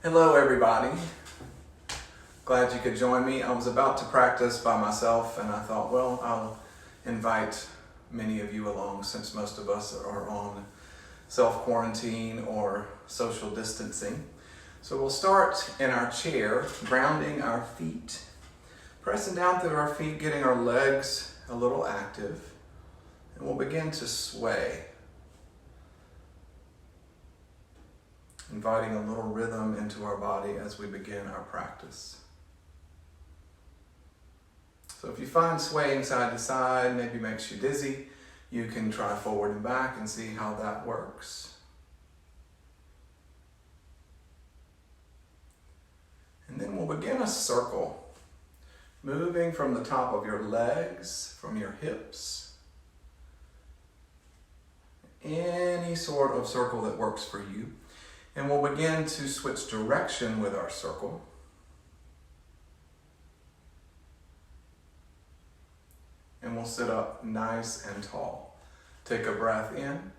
Hello everybody. Glad you could join me. I was about to practice by myself and I thought, well, I'll invite many of you along since most of us are on self-quarantine or social distancing. So we'll start in our chair, grounding our feet, pressing down through our feet, getting our legs a little active, and we'll begin to sway. Inviting a little rhythm into our body as we begin our practice. So if you find swaying side to side maybe makes you dizzy, you can try forward and back and see how that works. And then we'll begin a circle, moving from the top of your legs, from your hips. Any sort of circle that works for you. And we'll begin to switch direction with our circle. And we'll sit up nice and tall. Take a breath in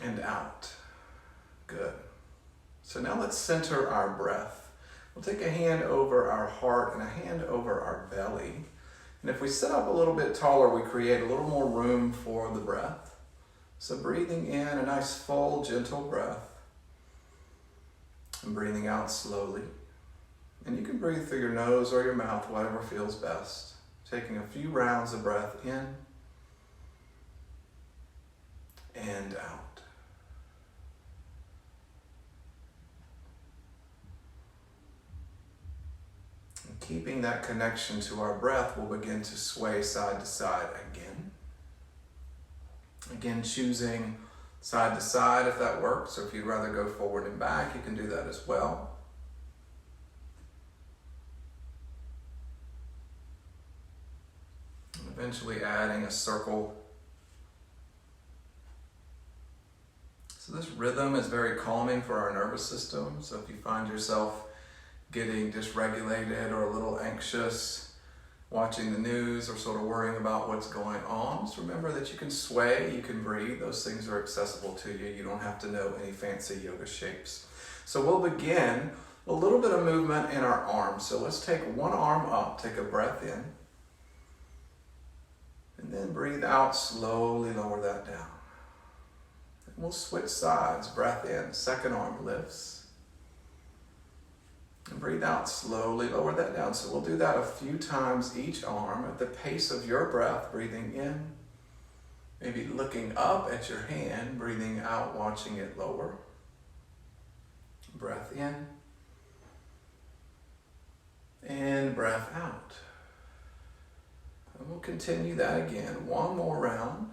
and out. Good. So now let's center our breath. We'll take a hand over our heart and a hand over our belly. And if we sit up a little bit taller, we create a little more room for the breath. So breathing in a nice full, gentle breath. And breathing out slowly. And you can breathe through your nose or your mouth, whatever feels best. Taking a few rounds of breath in and out. And keeping that connection to our breath, we'll begin to sway side to side again. Again, choosing side to side if that works, or if you'd rather go forward and back, you can do that as well. And eventually adding a circle. So this rhythm is very calming for our nervous system. So if you find yourself getting dysregulated or a little anxious, watching the news or sort of worrying about what's going on, just remember that you can sway, you can breathe. Those things are accessible to you. You don't have to know any fancy yoga shapes. So we'll begin a little bit of movement in our arms. So let's take one arm up, take a breath in, and then breathe out, slowly lower that down. And we'll switch sides, breath in, second arm lifts. And breathe out, slowly lower that down. So we'll do that a few times each arm at the pace of your breath, breathing in, maybe looking up at your hand, breathing out, watching it lower. Breath in, and breath out. And we'll continue that again, one more round.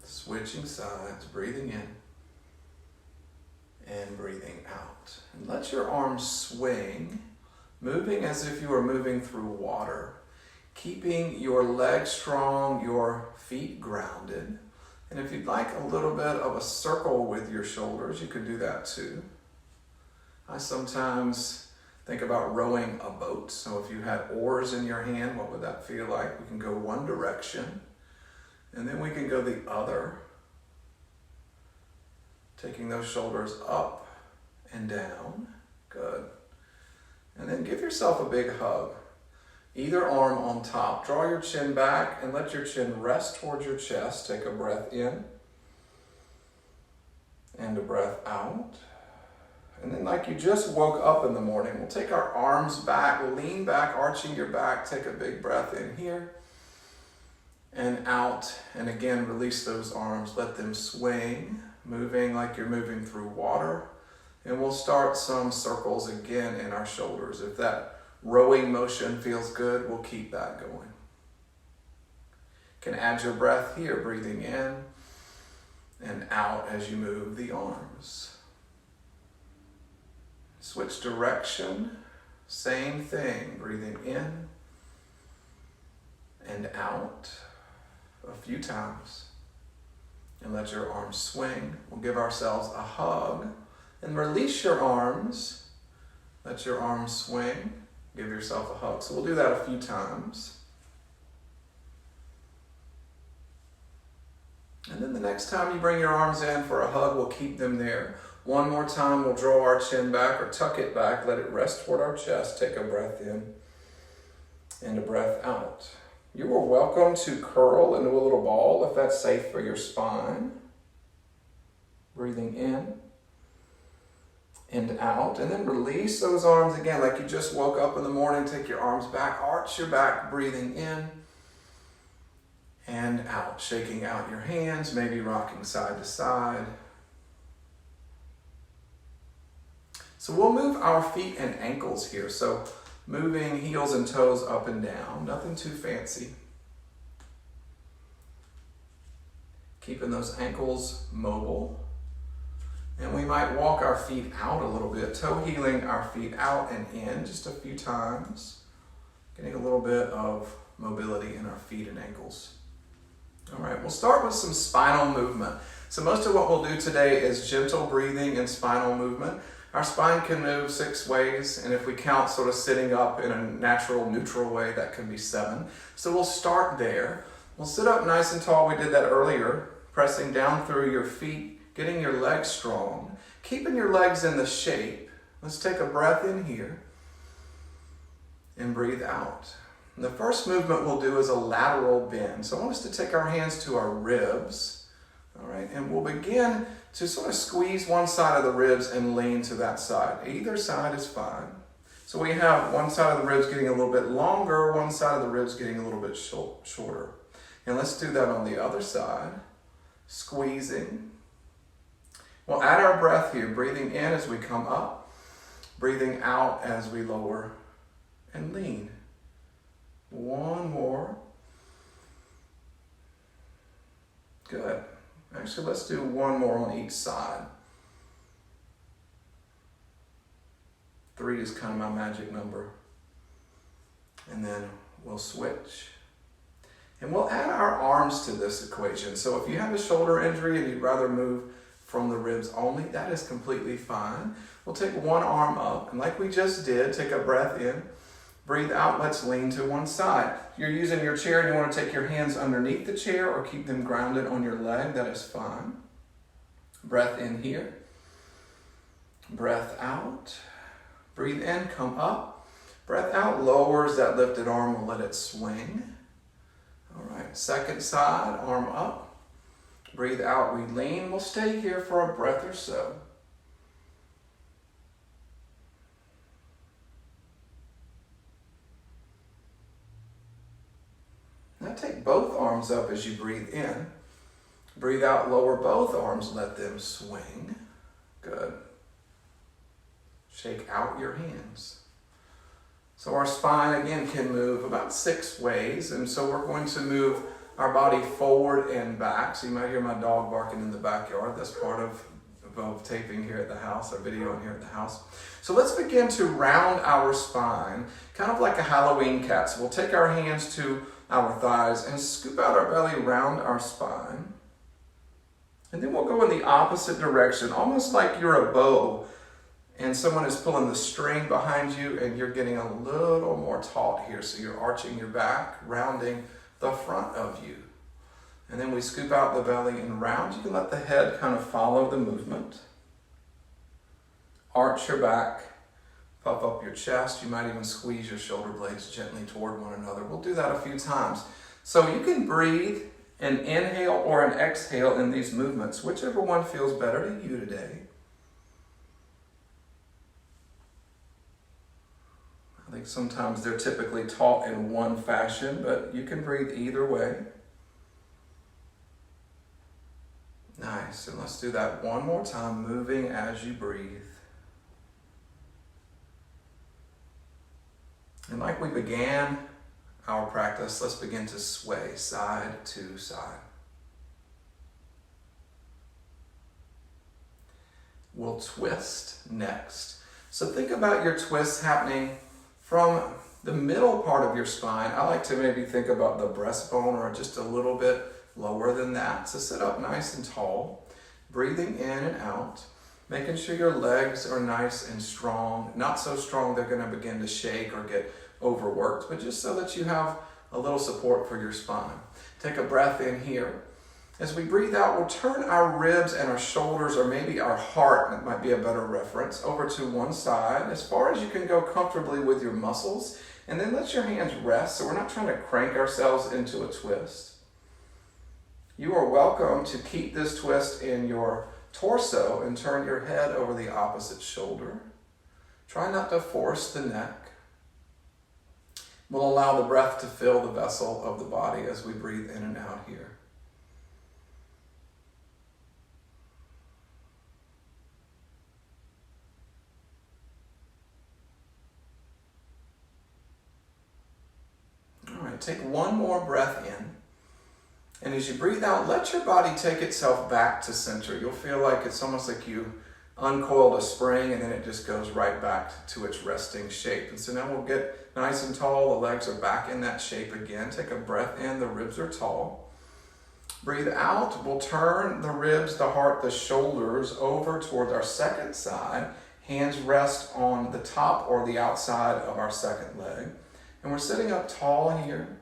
Switching sides, breathing in and breathing out. And let your arms swing, moving as if you were moving through water, keeping your legs strong, your feet grounded. And if you'd like a little bit of a circle with your shoulders, you could do that too. I sometimes think about rowing a boat. So if you had oars in your hand, what would that feel like? We can go one direction. And then we can go the other, taking those shoulders up and down. Good. And then give yourself a big hug. Either arm on top. Draw your chin back and let your chin rest towards your chest. Take a breath in and a breath out. And then like you just woke up in the morning, we'll take our arms back, lean back, arching your back. Take a big breath in here. And out, and again, release those arms, let them swing, moving like you're moving through water. And we'll start some circles again in our shoulders. If that rowing motion feels good, we'll keep that going. You can add your breath here, breathing in and out as you move the arms. Switch direction, same thing, breathing in and out. A few times, and let your arms swing. We'll give ourselves a hug and release your arms. Let your arms swing. Give yourself a hug. So we'll do that. do that a few times. And let your arms swing. We'll give ourselves a hug. And release your arms. Let your arms swing. Give yourself a hug. So we'll do that a few times. And let your arms swing. Give yourself a hug. So we'll do that a few times. And let your arms swing. Give yourself a hug. So we'll do that a few times. And then the next time you bring your arms in for a hug, we'll keep them there. One more time, we'll draw our chin back or tuck it back, let it rest toward our chest. Take a breath in and a breath out. You are welcome to curl into a little ball if that's safe for your spine. Breathing in and out, and then release those arms again like you just woke up in the morning. Take your arms back, arch your back, breathing in and out, shaking out your hands, maybe rocking side to side. So we'll move our feet and ankles here. So moving heels and toes up and down, nothing too fancy. Keeping those ankles mobile. And we might walk our feet out a little bit, toe heeling our feet out and in just a few times. Getting a little bit of mobility in our feet and ankles. All right, we'll start with some spinal movement. So most of what we'll do today is gentle breathing and spinal movement. Our spine can move 6 ways, and if we count sort of sitting up in a natural, neutral way, that can be 7. So we'll start there. We'll sit up nice and tall. We did that earlier, pressing down through your feet, getting your legs strong, keeping your legs in the shape. Let's take a breath in here and breathe out. And the first movement we'll do is a lateral bend. So I want us to take our hands to our ribs, all right? And we'll begin to sort of squeeze one side of the ribs and lean to that side. Either side is fine. So we have one side of the ribs getting a little bit longer, one side of the ribs getting a little bit shorter. And let's do that on the other side, squeezing. We'll add our breath here, breathing in as we come up, breathing out as we lower and lean. One more. Good. Actually, let's do one more on each side. 3 is kind of my magic number. And then we'll switch. And we'll add our arms to this equation. So if you have a shoulder injury and you'd rather move from the ribs only, that is completely fine. We'll take one arm up, and like we just did, take a breath in, breathe out, let's lean to one side. If you're using your chair and you want to take your hands underneath the chair or keep them grounded on your leg, that is fine. Breath in here, breath out, breathe in, come up, breath out, lowers that lifted arm, we'll let it swing. All right, second side, arm up. Breathe out, we lean. We'll stay here for a breath or so. Now take both arms up as you breathe in. Breathe out, lower both arms, let them swing. Good. Shake out your hands. So our spine, again, can move about 6 ways, and so we're going to move our body forward and back. So you might hear my dog barking in the backyard. That's part of taping here at the house, our video here at the house. So let's begin to round our spine, kind of like a Halloween cat. So we'll take our hands to our thighs and scoop out our belly, round our spine. And then we'll go in the opposite direction, almost like you're a bow and someone is pulling the string behind you and you're getting a little more taut here. So you're arching your back, rounding the front of you. And then we scoop out the belly and round. You can let the head kind of follow the movement. Arch your back, puff up your chest. You might even squeeze your shoulder blades gently toward one another. We'll do that a few times. So you can breathe an inhale or an exhale in these movements, whichever one feels better to you today. I think sometimes they're typically taught in one fashion, but you can breathe either way. Nice, and let's do that one more time, moving as you breathe. And like we began our practice, let's begin to sway side to side. We'll twist next. So think about your twists happening from the middle part of your spine. I like to maybe think about the breastbone or just a little bit lower than that. So sit up nice and tall, breathing in and out, making sure your legs are nice and strong. Not so strong they're going to begin to shake or get overworked, but just so that you have a little support for your spine. Take a breath in here As we breathe out, we'll turn our ribs and our shoulders, or maybe our heart, that might be a better reference, over to one side, as far as you can go comfortably with your muscles, and then let your hands rest, so we're not trying to crank ourselves into a twist. You are welcome to keep this twist in your torso and turn your head over the opposite shoulder. Try not to force the neck. We'll allow the breath to fill the vessel of the body as we breathe in and out here. All right, take one more breath in. And as you breathe out, let your body take itself back to center. You'll feel like it's almost like you uncoiled a spring and then it just goes right back to its resting shape. And so now we'll get nice and tall. The legs are back in that shape again. Take a breath in. The ribs are tall. Breathe out. We'll turn the ribs, the heart, the shoulders over towards our second side. Hands rest on the top or the outside of our second leg. And we're sitting up tall here,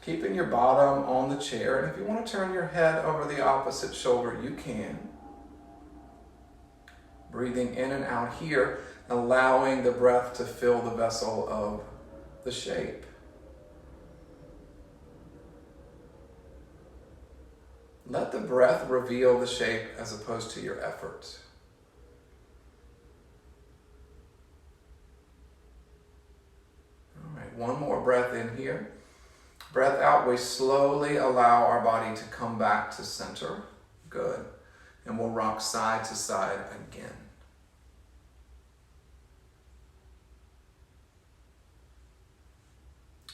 keeping your bottom on the chair. And if you want to turn your head over the opposite shoulder, you can. Breathing in and out here, allowing the breath to fill the vessel of the shape. Let the breath reveal the shape as opposed to your effort. All right, one more breath in here. Breath out, we slowly allow our body to come back to center. Good. And we'll rock side to side again.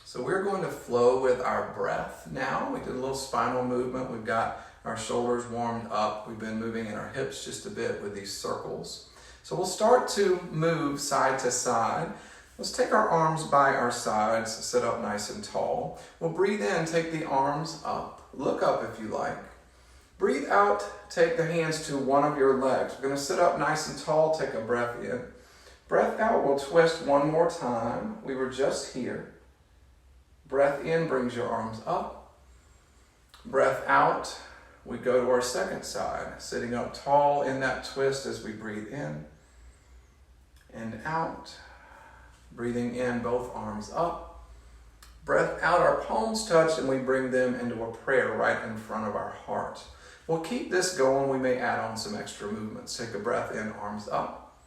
So we're going to flow with our breath now. We did a little spinal movement. We've got our shoulders warmed up. We've been moving in our hips just a bit with these circles. So we'll start to move side to side. Let's take our arms by our sides, sit up nice and tall. We'll breathe in, take the arms up. Look up if you like. Breathe out, take the hands to one of your legs. We're going to sit up nice and tall, take a breath in. Breath out, we'll twist one more time. We were just here. Breath in brings your arms up. Breath out, we go to our second side, sitting up tall in that twist as we breathe in and out. Breathing in, both arms up. Breath out, our palms touch, and we bring them into a prayer right in front of our heart. We'll keep this going. We may add on some extra movements. Take a breath in, arms up.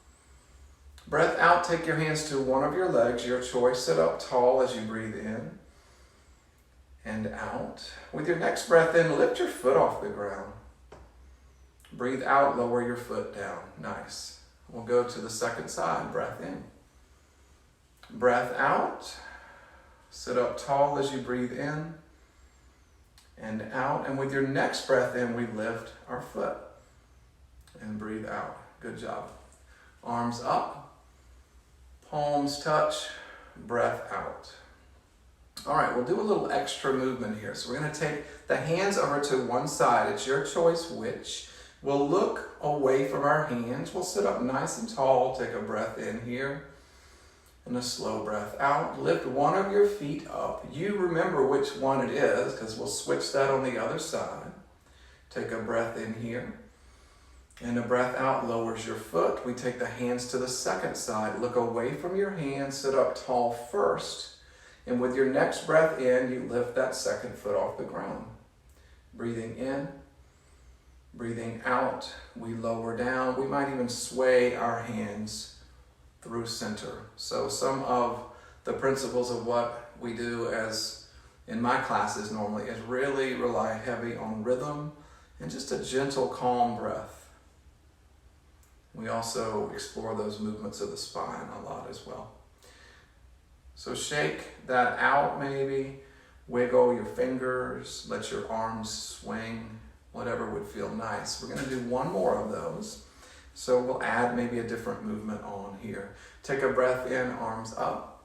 Breath out, take your hands to one of your legs, your choice. Sit up tall as you breathe in and out. With your next breath in, lift your foot off the ground. Breathe out, lower your foot down. Nice. We'll go to the second side. Breath in. Breath out. Sit up tall as you breathe in and out. And with your next breath in, we lift our foot and breathe out. Good job. Arms up. Palms touch. Breath out. All right, we'll do a little extra movement here. So we're going to take the hands over to one side. It's your choice which. We'll look away from our hands. We'll sit up nice and tall. Take a breath in here and a slow breath out. Lift one of your feet up. You remember which one it is because we'll switch that on the other side. Take a breath in here and a breath out lowers your foot. We take the hands to the second side. Look away from your hands. Sit up tall first. And with your next breath in, you lift that second foot off the ground. Breathing in, breathing out, we lower down. We might even sway our hands through center. So some of the principles of what we do as in my classes normally is really rely heavy on rhythm and just a gentle, calm breath. We also explore those movements of the spine a lot as well. So shake that out maybe, wiggle your fingers, let your arms swing, whatever would feel nice. We're going to do one more of those. So we'll add maybe a different movement on here. Take a breath in, arms up.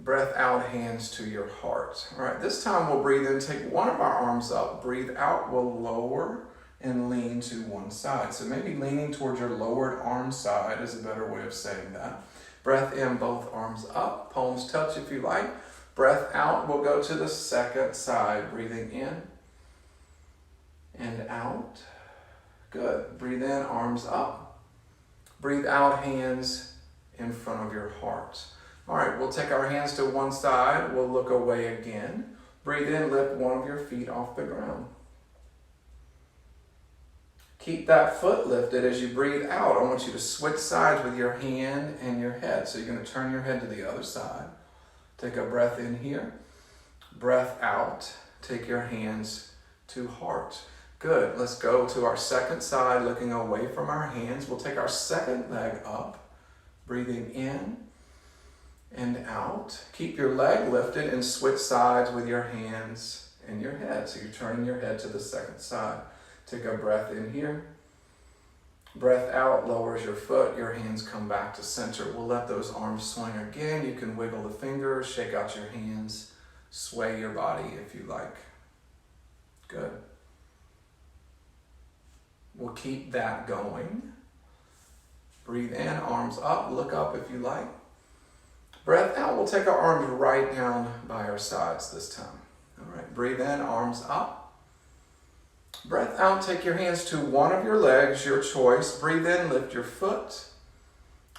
Breath out, hands to your heart. All right, this time we'll breathe in, take one of our arms up. Breathe out, we'll lower and lean to one side. So maybe leaning towards your lowered arm side is a better way of saying that. Breath in, both arms up, palms touch if you like. Breath out, we'll go to the second side. Breathing in and out. Good. Breathe in, arms up. Breathe out, hands in front of your heart. All right, we'll take our hands to one side. We'll look away again. Breathe in, lift one of your feet off the ground. Keep that foot lifted as you breathe out. I want you to switch sides with your hand and your head. So you're going to turn your head to the other side. Take a breath in here. Breath out. Take your hands to heart. Good. Let's go to our second side, looking away from our hands. We'll take our second leg up, breathing in and out. Keep your leg lifted and switch sides with your hands and your head. So you're turning your head to the second side. Take a breath in here. Breath out, lowers your foot. Your hands come back to center. We'll let those arms swing again. You can wiggle the fingers, shake out your hands, sway your body if you like. Good. We'll keep that going. Breathe in, arms up, look up if you like. Breath out, we'll take our arms right down by our sides this time. All right, breathe in, arms up. Breath out, take your hands to one of your legs, your choice. Breathe in, lift your foot.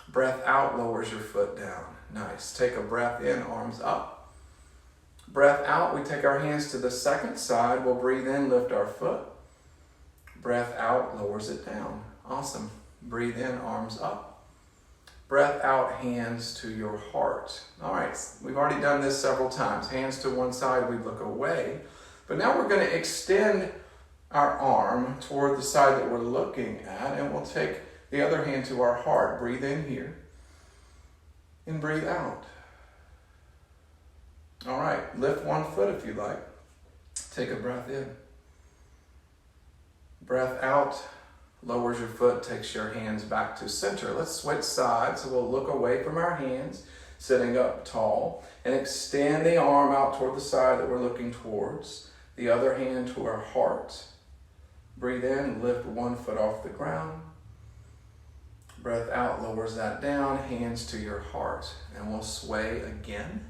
Breath out, lowers your foot down. Nice. Take a breath in, arms up. Breath out, we take our hands to the second side. We'll breathe in, lift our foot. Breath out, lowers it down. Awesome. Breathe in, arms up. Breath out, hands to your heart. All right, we've already done this several times. Hands to one side, we look away. But now we're going to extend our arm toward the side that we're looking at, and we'll take the other hand to our heart. Breathe in here and breathe out. All right, lift one foot if you like. Take a breath in. Breath out, lowers your foot, takes your hands back to center. Let's switch sides. So we'll look away from our hands, sitting up tall, and extend the arm out toward the side that we're looking towards. The other hand to our heart. Breathe in, lift one foot off the ground. Breath out, lowers that down, hands to your heart. And we'll sway again.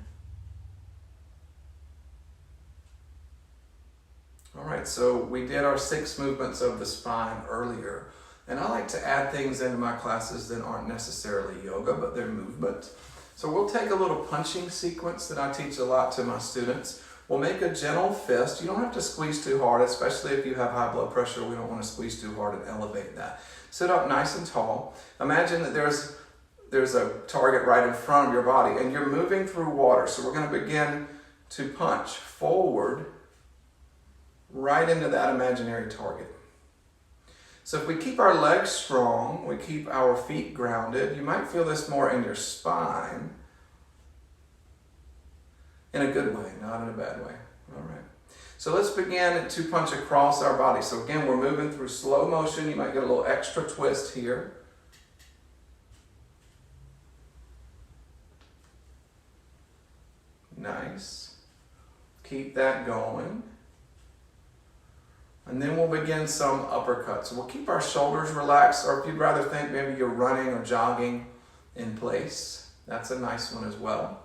All right, so we did our 6 movements of the spine earlier. And I like to add things into my classes that aren't necessarily yoga, but they're movement. So we'll take a little punching sequence that I teach a lot to my students. We'll make a gentle fist. You don't have to squeeze too hard, especially if you have high blood pressure. We don't want to squeeze too hard and elevate that. Sit up nice and tall. Imagine that there's a target right in front of your body and you're moving through water. So we're going to begin to punch forward right into that imaginary target. So if we keep our legs strong, we keep our feet grounded, you might feel this more in your spine. In a good way, not in a bad way. All right. So let's begin to punch across our body. So again, we're moving through slow motion. You might get a little extra twist here. Nice. Keep that going. And then we'll begin some uppercuts. So we'll keep our shoulders relaxed, or if you'd rather think maybe you're running or jogging in place, that's a nice one as well.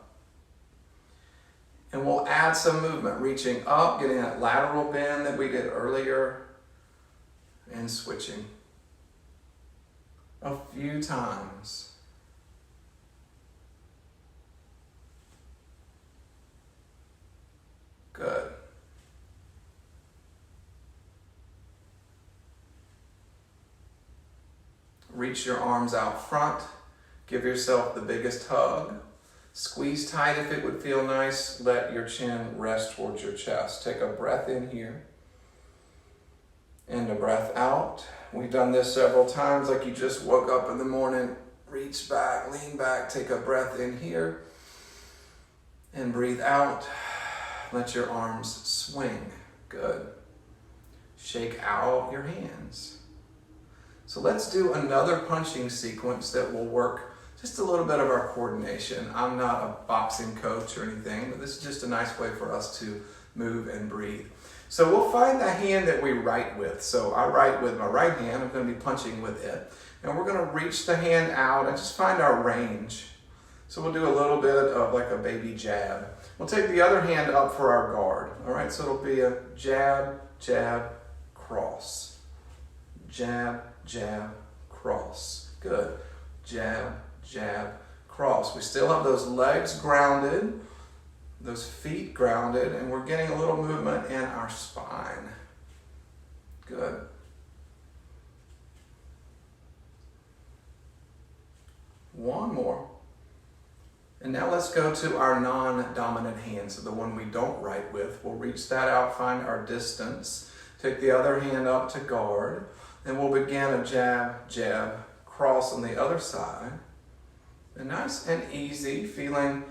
And we'll add some movement, reaching up, getting that lateral bend that we did earlier, and switching a few times. Good. Reach your arms out front. Give yourself the biggest hug. Squeeze tight if it would feel nice. Let your chin rest towards your chest. Take a breath in here and a breath out. We've done this several times, like you just woke up in the morning. Reach back, lean back, take a breath in here and breathe out. Let your arms swing. Good. Shake out your hands. So let's do another punching sequence that will work just a little bit of our coordination. I'm not a boxing coach or anything, but this is just a nice way for us to move and breathe. So we'll find the hand that we write with. So I write with my right hand. I'm going to be punching with it. And we're going to reach the hand out and just find our range. So we'll do a little bit of like a baby jab. We'll take the other hand up for our guard. All right, so it'll be a jab, jab, cross. Jab, jab, cross. Good. Jab, jab, cross. We still have those legs grounded, those feet grounded, and we're getting a little movement in our spine. Good. One more. And now let's go to our non-dominant hand, so the one we don't write with. We'll reach that out, find our distance. Take the other hand up to guard, and we'll begin a jab, jab, cross on the other side. And nice and easy, feeling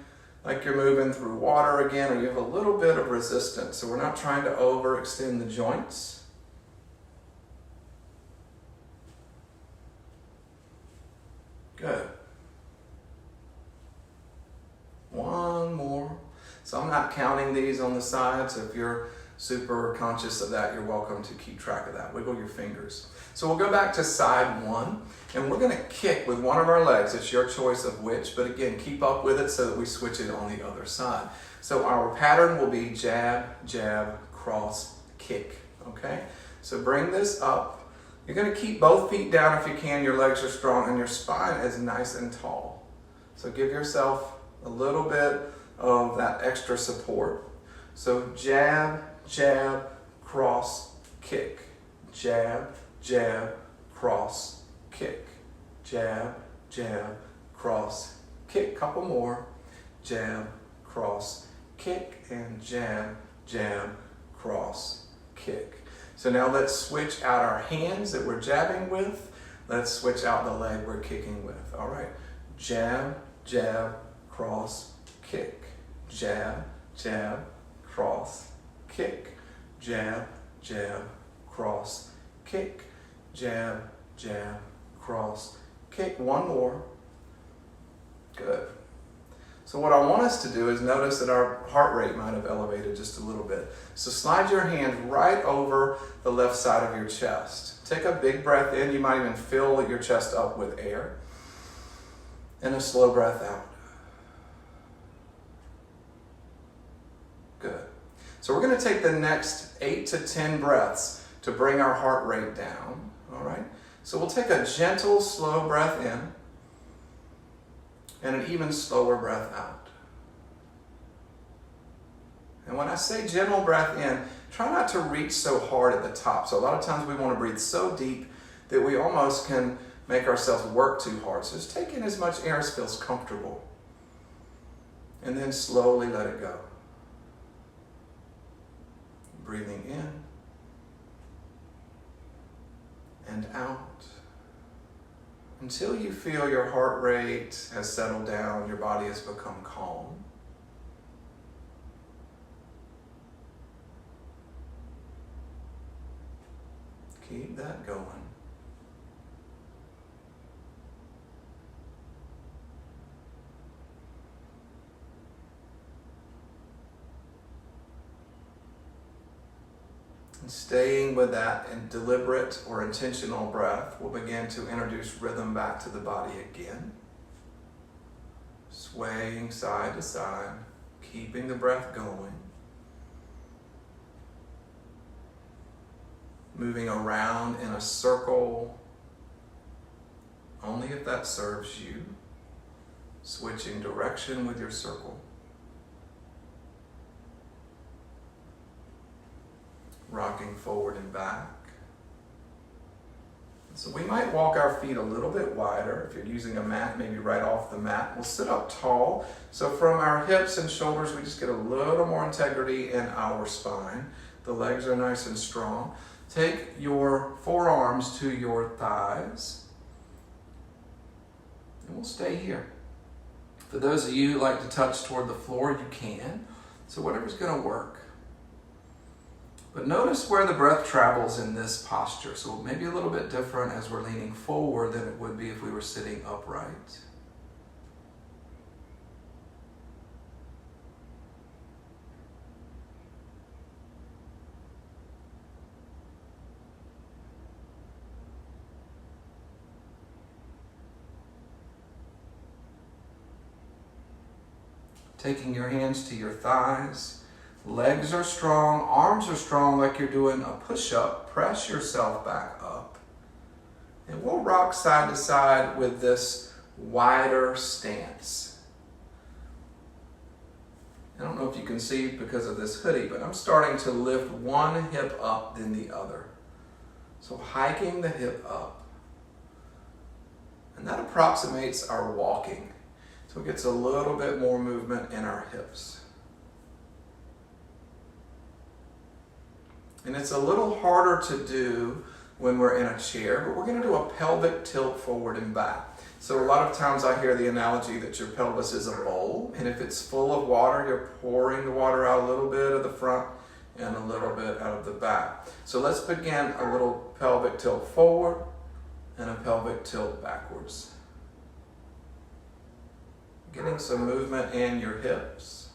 like you're moving through water again, or you have a little bit of resistance. So we're not trying to overextend the joints. Good. One more. So I'm not counting these on the side, so if you're super conscious of that, you're welcome to keep track of that. Wiggle your fingers. So we'll go back to side one, and we're going to kick with one of our legs. It's your choice of which, but again, keep up with it so that we switch it on the other side. So our pattern will be jab, jab, cross, kick. Okay? So bring this up. You're going to keep both feet down if you can. Your legs are strong, and your spine is nice and tall. So give yourself a little bit of that extra support. So jab, jab, cross, kick. Jab, jab, cross, kick. Jab, jab, cross, kick. Couple more. Jab, cross, kick, and jab, jab, cross, kick. So now let's switch out our hands that we're jabbing with. Let's switch out the leg we're kicking with. All right. Jab, jab, cross, kick. Jab, jab, cross, kick. Jab, jab, cross, kick. Jab, jab, cross, kick. One more. Good. So what I want us to do is notice that our heart rate might have elevated just a little bit. So slide your hand right over the left side of your chest. Take a big breath in. You might even fill your chest up with air. And a slow breath out. Good. So we're going to take the next 8 to 10 breaths to bring our heart rate down. All right? So we'll take a gentle, slow breath in and an even slower breath out. And when I say gentle breath in, try not to reach so hard at the top. So a lot of times we want to breathe so deep that we almost can make ourselves work too hard. So just take in as much air as feels comfortable. And then slowly let it go. Breathing in and out until you feel your heart rate has settled down, your body has become calm. Keep that going. And staying with that deliberate or intentional breath, we'll begin to introduce rhythm back to the body again. Swaying side to side, keeping the breath going. Moving around in a circle, only if that serves you. Switching direction with your circle. Rocking forward and back. So we might walk our feet a little bit wider. If you're using a mat, maybe right off the mat. We'll sit up tall. So from our hips and shoulders, we just get a little more integrity in our spine. The legs are nice and strong. Take your forearms to your thighs. And we'll stay here. For those of you who like to touch toward the floor, you can. So whatever's going to work. But notice where the breath travels in this posture. So maybe a little bit different as we're leaning forward than it would be if we were sitting upright. Taking your hands to your thighs, Legs are strong, arms are strong like you're doing a push-up. Press yourself back up. And we'll rock side to side with this wider stance. I don't know if you can see because of this hoodie, but I'm starting to lift one hip up than the other. So hiking the hip up. And that approximates our walking. So it gets a little bit more movement in our hips. And it's a little harder to do when we're in a chair, but we're going to do a pelvic tilt forward and back. So a lot of times I hear the analogy that your pelvis is a bowl, and if it's full of water, you're pouring the water out a little bit of the front and a little bit out of the back. So let's begin a little pelvic tilt forward and a pelvic tilt backwards. Getting some movement in your hips.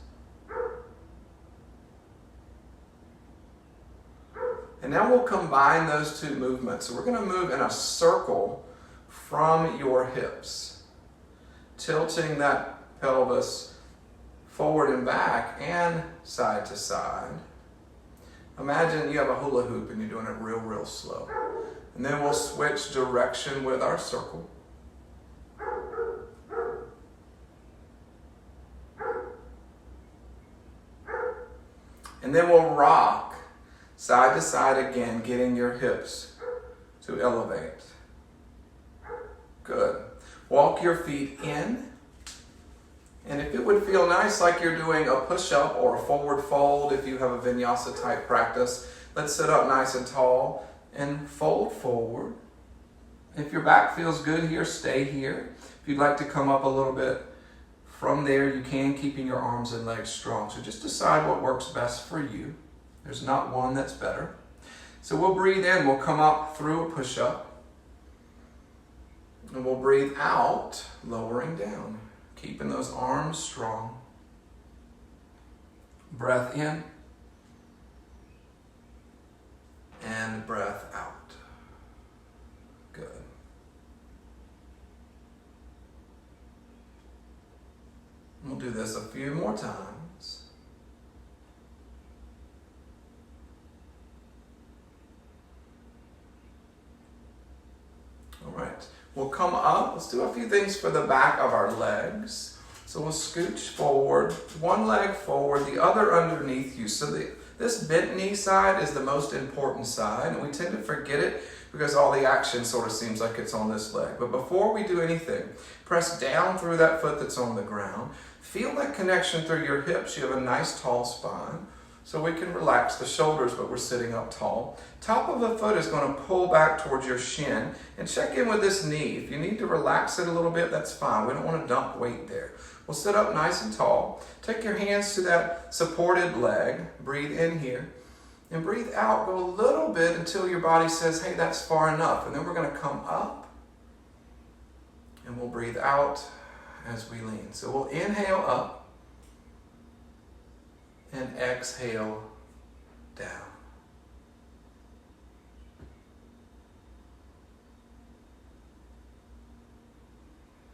And now we'll combine those two movements. So we're going to move in a circle from your hips, tilting that pelvis forward and back and side to side. Imagine you have a hula hoop and you're doing it real, real slow. And then we'll switch direction with our circle. And then we'll rock side to side again, getting your hips to elevate. Good. Walk your feet in. And if it would feel nice like you're doing a push-up or a forward fold, if you have a vinyasa type practice, let's sit up nice and tall and fold forward. If your back feels good here, stay here. If you'd like to come up a little bit from there, you can, keeping your arms and legs strong. So just decide what works best for you. There's not one that's better. So we'll breathe in, we'll come up through a push-up. And we'll breathe out, lowering down, keeping those arms strong. Breath in and breath out. Good. We'll do this a few more times. All right, we'll come up. Let's do a few things for the back of our legs. So we'll scooch forward, one leg forward, the other underneath you. So this bent knee side is the most important side, and we tend to forget it because all the action sort of seems like it's on this leg. But before we do anything, press down through that foot that's on the ground. Feel that connection through your hips. You have a nice tall spine. So we can relax the shoulders, but we're sitting up tall. Top of the foot is going to pull back towards your shin, and check in with this knee. If you need to relax it a little bit, that's fine. We don't want to dump weight there. We'll sit up nice and tall. Take your hands to that supported leg. Breathe in here. And breathe out. Go a little bit until your body says, hey, that's far enough. And then we're going to come up. And we'll breathe out as we lean. So we'll inhale up. And exhale down.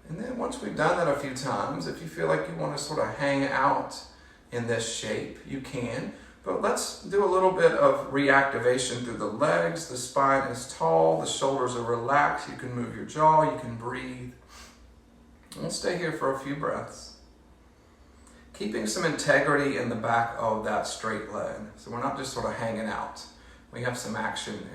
And then once we've done that a few times, if you feel like you want to sort of hang out in this shape, you can. But let's do a little bit of reactivation through the legs. The spine is tall, the shoulders are relaxed. You can move your jaw, you can breathe. And we'll stay here for a few breaths. Keeping some integrity in the back of that straight leg. So we're not just sort of hanging out. We have some action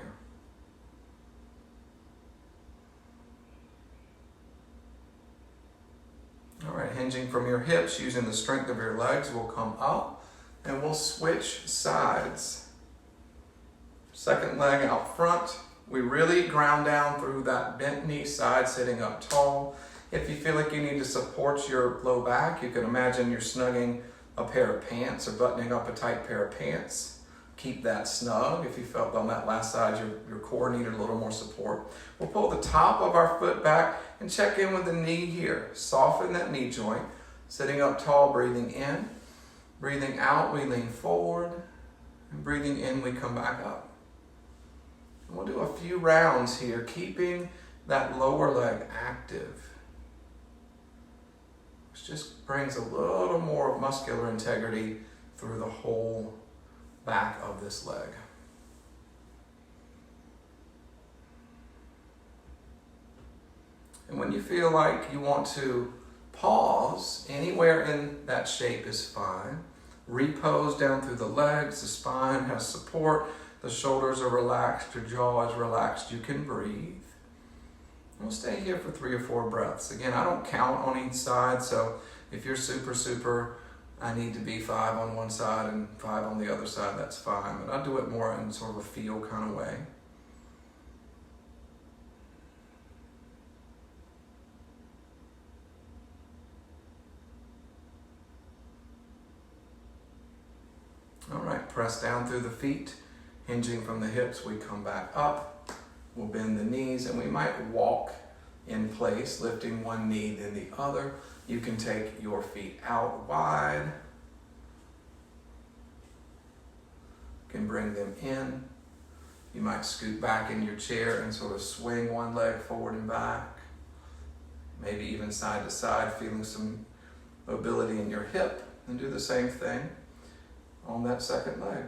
there. All right, hinging from your hips, using the strength of your legs, we'll come up and we'll switch sides. Second leg out front. We really ground down through that bent knee side, sitting up tall. If you feel like you need to support your low back, you can imagine you're snugging a pair of pants or buttoning up a tight pair of pants. Keep that snug. If you felt on that last side your core needed a little more support. We'll pull the top of our foot back and check in with the knee here. Soften that knee joint. Sitting up tall, breathing in. Breathing out, we lean forward. And breathing in, we come back up. And we'll do a few rounds here, keeping that lower leg active. Which just brings a little more muscular integrity through the whole back of this leg. And when you feel like you want to pause, anywhere in that shape is fine. Repose down through the legs, the spine has support, the shoulders are relaxed, your jaw is relaxed, you can breathe. We'll stay here for 3 or 4 breaths. Again, I don't count on each side, so if you're super, I need to be 5 on one side and 5 on the other side, that's fine. But I do it more in sort of a feel kind of way. All right, press down through the feet, hinging from the hips, we come back up. We'll bend the knees and we might walk in place, lifting one knee then the other. You can take your feet out wide. You can bring them in. You might scoot back in your chair and sort of swing one leg forward and back. Maybe even side to side, feeling some mobility in your hip. And do the same thing on that second leg.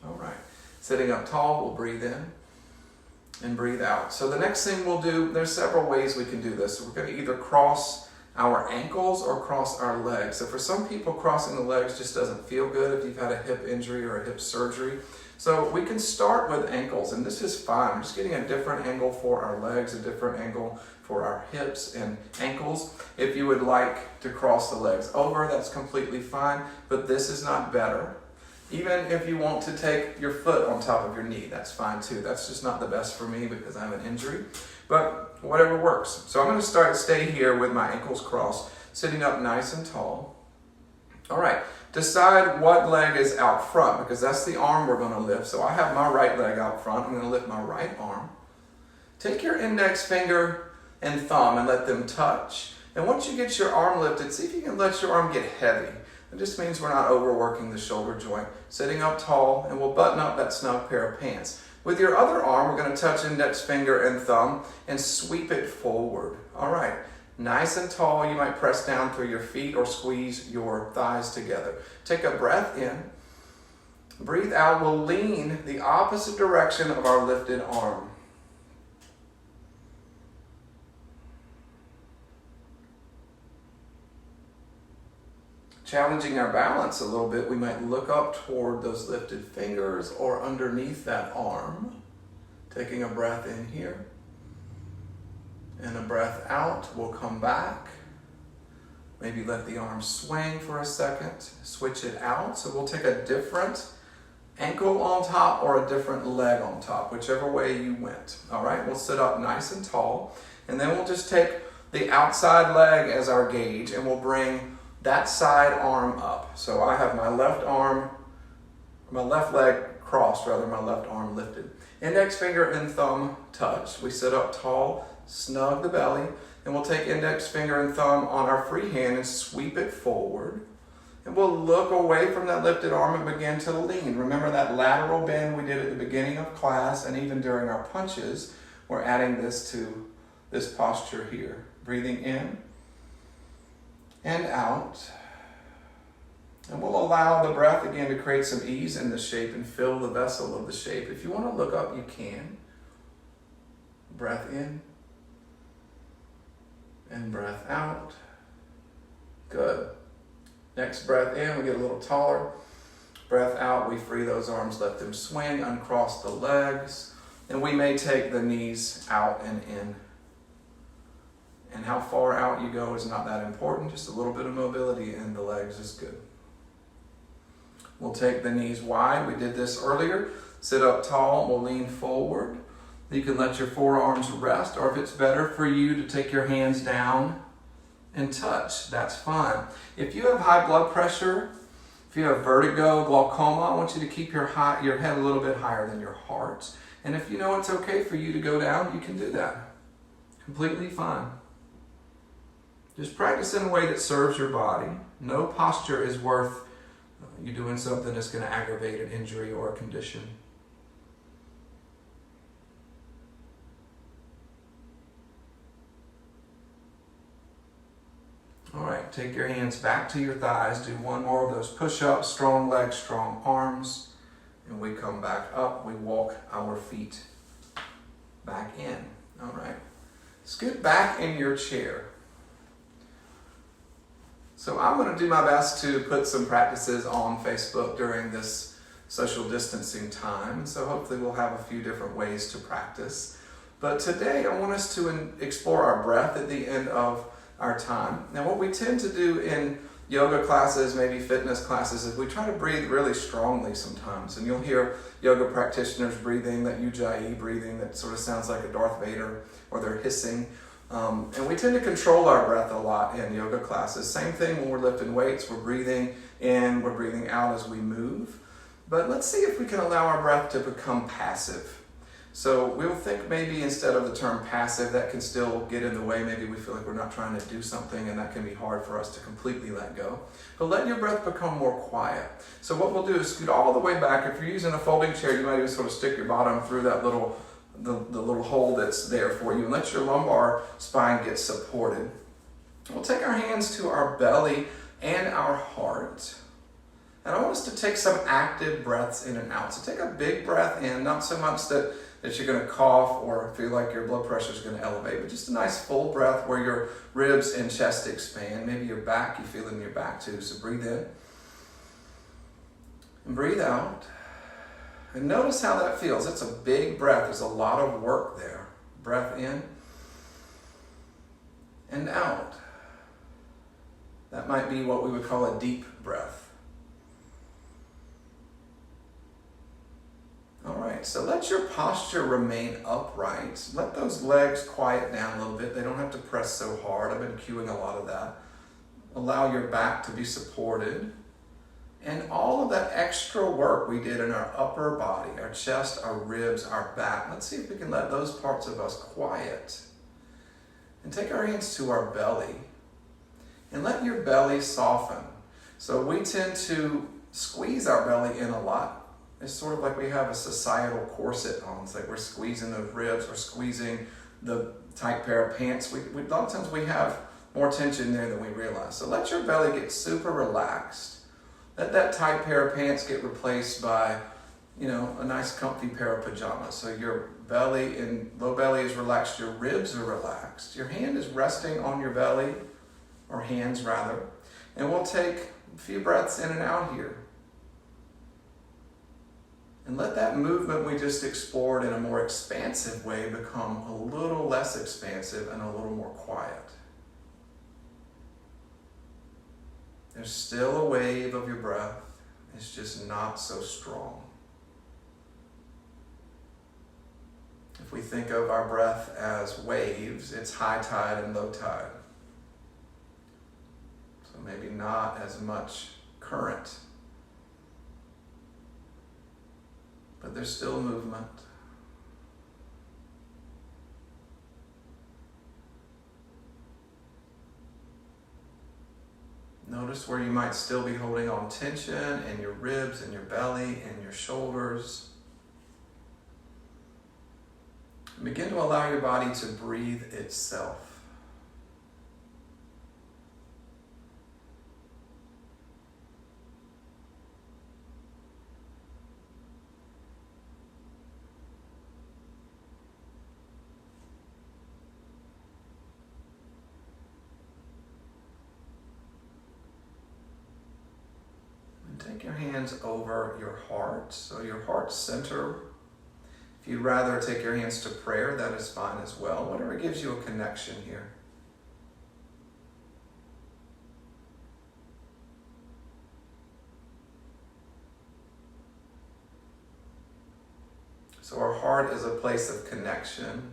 All right, sitting up tall, we'll breathe in and breathe out. So the next thing we'll do, there's several ways we can do this. So we're going to either cross our ankles or cross our legs. So for some people, crossing the legs just doesn't feel good if you've had a hip injury or a hip surgery. So we can start with ankles, and this is fine. We're just getting a different angle for our legs, a different angle for our hips and ankles. If you would like to cross the legs over, that's completely fine, but this is not better. Even if you want to take your foot on top of your knee, that's fine too. That's just not the best for me because I have an injury, but whatever works. So I'm going to stay here with my ankles crossed, sitting up nice and tall. All right, decide what leg is out front because that's the arm we're going to lift. So I have my right leg out front. I'm going to lift my right arm. Take your index finger and thumb and let them touch. And once you get your arm lifted, see if you can let your arm get heavy. It just means we're not overworking the shoulder joint. Sitting up tall, and we'll button up that snug pair of pants. With your other arm, we're going to touch index finger and thumb and sweep it forward. All right, nice and tall. You might press down through your feet or squeeze your thighs together. Take a breath in. Breathe out. We'll lean the opposite direction of our lifted arm. Challenging our balance a little bit, we might look up toward those lifted fingers or underneath that arm. Taking a breath in here and a breath out. We'll come back. Maybe let the arm swing for a second. Switch it out. So we'll take a different ankle on top or a different leg on top, whichever way you went. All right, we'll sit up nice and tall. And then we'll just take the outside leg as our gauge and we'll bring that side arm up. So I have my left leg crossed, my left arm lifted. Index finger and thumb touch. We sit up tall, snug the belly, and we'll take index finger and thumb on our free hand and sweep it forward. And we'll look away from that lifted arm and begin to lean. Remember that lateral bend we did at the beginning of class and even during our punches, we're adding this to this posture here. Breathing in and out. And we'll allow the breath again to create some ease in the shape and fill the vessel of the shape. If you want to look up, you can. Breath in and breath out. Good. Next breath in, we get a little taller. Breath out, we free those arms, let them swing, uncross the legs. And we may take the knees out and in. And how far out you go is not that important. Just a little bit of mobility in the legs is good. We'll take the knees wide. We did this earlier. Sit up tall. We'll lean forward. You can let your forearms rest, or if it's better for you to take your hands down and touch, that's fine. If you have high blood pressure, if you have vertigo, glaucoma, I want you to keep your head a little bit higher than your heart. And if you know it's okay for you to go down, you can do that. Completely fine. Just practice in a way that serves your body. No posture is worth you doing something that's going to aggravate an injury or a condition. All right, take your hands back to your thighs. Do one more of those push-ups, strong legs, strong arms. And we come back up. We walk our feet back in. All right. Scoot back in your chair. So I'm going to do my best to put some practices on Facebook during this social distancing time. So hopefully we'll have a few different ways to practice. But today I want us to explore our breath at the end of our time. Now what we tend to do in yoga classes, maybe fitness classes, is we try to breathe really strongly sometimes. And you'll hear yoga practitioners breathing, that Ujjayi breathing that sort of sounds like a Darth Vader, or they're hissing. And we tend to control our breath a lot in yoga classes. Same thing when we're lifting weights. We're breathing in, we're breathing out as we move. But let's see if we can allow our breath to become passive. So we'll think maybe instead of the term passive, that can still get in the way. Maybe we feel like we're not trying to do something, and that can be hard for us to completely let go. But let your breath become more quiet. So what we'll do is scoot all the way back. If you're using a folding chair, you might even sort of stick your bottom through that little the little hole that's there for you, and let your lumbar spine get supported. We'll take our hands to our belly and our heart. And I want us to take some active breaths in and out. So take a big breath in, not so much that you're going to cough or feel like your blood pressure is going to elevate, but just a nice full breath where your ribs and chest expand. Maybe your back, you feel it in your back too. So breathe in and breathe out. And notice how that feels. It's a big breath. There's a lot of work there. Breath in and out. That might be what we would call a deep breath. All right, so let your posture remain upright. Let those legs quiet down a little bit. They don't have to press so hard. I've been cueing a lot of that. Allow your back to be supported. And all of that extra work we did in our upper body, our chest, our ribs, our back, let's see if we can let those parts of us quiet. And take our hands to our belly and let your belly soften. So we tend to squeeze our belly in a lot. It's sort of like we have a societal corset on. It's like we're squeezing those ribs or squeezing the tight pair of pants. A lot of times we have more tension there than we realize. So let your belly get super relaxed. Let that tight pair of pants get replaced by, a nice comfy pair of pajamas. So your belly and low belly is relaxed, your ribs are relaxed. Your hand is resting on your belly, or hands rather. And we'll take a few breaths in and out here. And let that movement we just explored in a more expansive way become a little less expansive and a little more quiet. There's still a wave of your breath. It's just not so strong. If we think of our breath as waves, it's high tide and low tide. So maybe not as much current. But there's still movement. Notice where you might still be holding on tension in your ribs and your belly and your shoulders. And begin to allow your body to breathe itself. Take your hands over your heart, so your heart center. If you'd rather take your hands to prayer, that is fine as well. Whatever gives you a connection here. So our heart is a place of connection.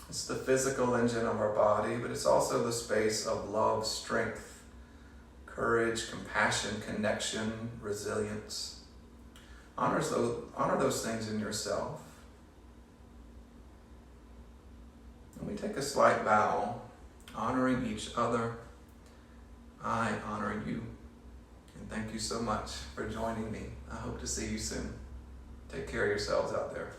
It's the physical engine of our body, but it's also the space of love, strength, courage, compassion, connection, resilience. Honor those things in yourself. And we take a slight bow, honoring each other. I honor you. And thank you so much for joining me. I hope to see you soon. Take care of yourselves out there.